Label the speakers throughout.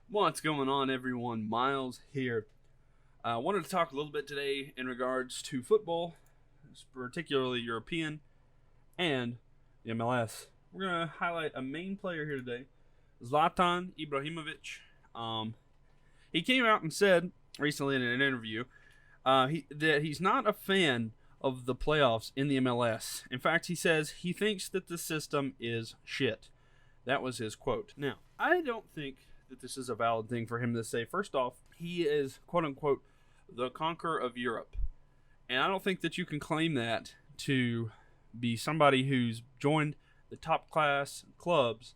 Speaker 1: What's going on, everyone? Miles here. I wanted to talk a little bit today in regards to football, particularly European and the MLS. We're going to highlight a main player here today, Zlatan Ibrahimovic. He came out and said recently in an interview that he's not a fan of the playoffs in the MLS. In fact, he says he thinks that the system is shit. That was his quote. Now, I don't think that this is a valid thing for him to say. First off, he is, quote unquote, the Conqueror of Europe. And I don't think that you can claim that to be somebody who's joined the top class clubs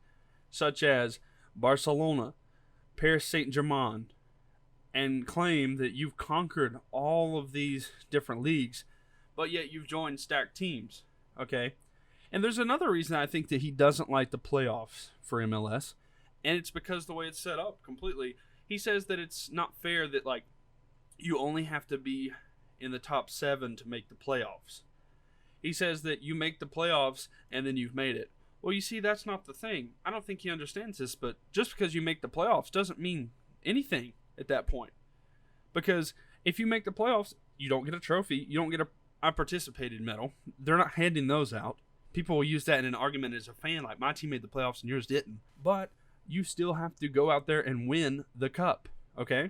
Speaker 1: such as Barcelona, Paris Saint-Germain, and claim that you've conquered all of these different leagues, but yet you've joined stacked teams. Okay? And there's another reason I think that he doesn't like the playoffs for MLS, and it's because the way it's set up completely. He says that it's not fair that, like, you only have to be in the top 7 to make the playoffs. He says that you make the playoffs and then you've made it. Well, you see, that's not the thing. I don't think he understands this, but just because you make the playoffs doesn't mean anything at that point. Because if you make the playoffs, you don't get a trophy, you don't get a I participated medal. They're not handing those out. People will use that in an argument as a fan, like, my team made the playoffs and yours didn't. But you still have to go out there and win the cup, okay?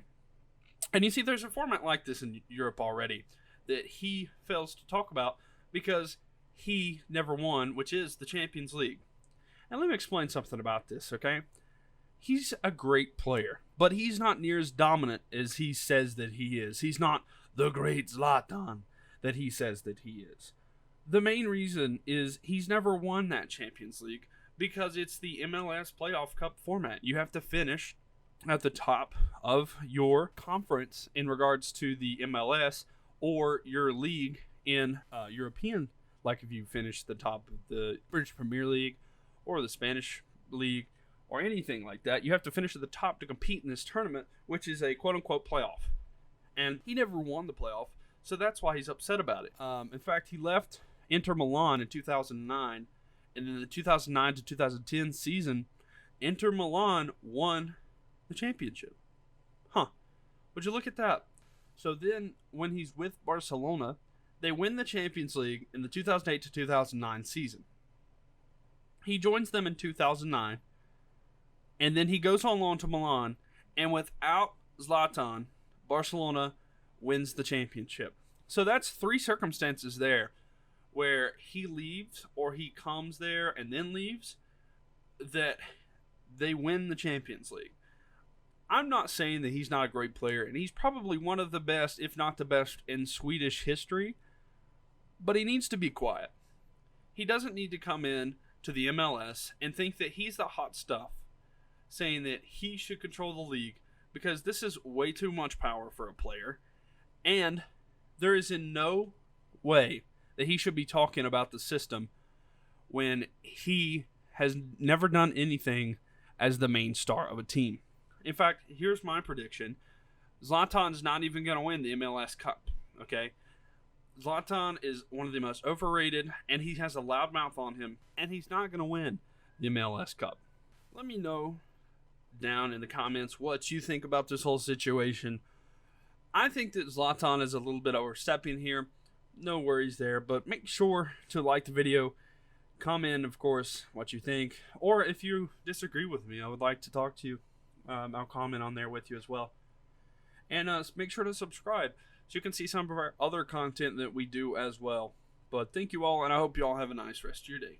Speaker 1: And you see, there's a format like this in Europe already that he fails to talk about because he never won, which is the Champions League. And let me explain something about this, okay? He's a great player, but he's not near as dominant as he says that he is. He's not the great Zlatan that he says that he is. The main reason is he's never won that Champions League because it's the MLS Playoff Cup format. You have to finish at the top of your conference in regards to the MLS or your league in European. Like if you finish the top of the British Premier League or the Spanish League or anything like that, you have to finish at the top to compete in this tournament, which is a quote-unquote playoff. And he never won the playoff, so that's why he's upset about it. In fact, he left Inter Milan in 2009, and in the 2009 to 2010 season, Inter Milan won the championship. Would you look at that? So then, when he's with Barcelona, they win the Champions League in the 2008 to 2009 season. He joins them in 2009, and then he goes on loan to Milan, and without Zlatan, Barcelona wins the championship. So that's 3 circumstances there where he leaves or he comes there and then leaves that they win the Champions League. I'm not saying that he's not a great player, and he's probably one of the best, if not the best, in Swedish history, but he needs to be quiet. He doesn't need to come in to the MLS and think that he's the hot stuff, saying that he should control the league, because this is way too much power for a player, and there is in no way that he should be talking about the system when he has never done anything as the main star of a team. In fact, here's my prediction. Zlatan's not even going to win the MLS Cup, okay? Zlatan is one of the most overrated, and he has a loud mouth on him, and he's not going to win the MLS Cup. Let me know down in the comments what you think about this whole situation. I think that Zlatan is a little bit overstepping here. No worries there, but make sure to like the video, comment, of course, what you think, or if you disagree with me, I would like to talk to you. I'll comment on there with you as well. And make sure to subscribe so you can see some of our other content that we do as well. But thank you all, and I hope you all have a nice rest of your day.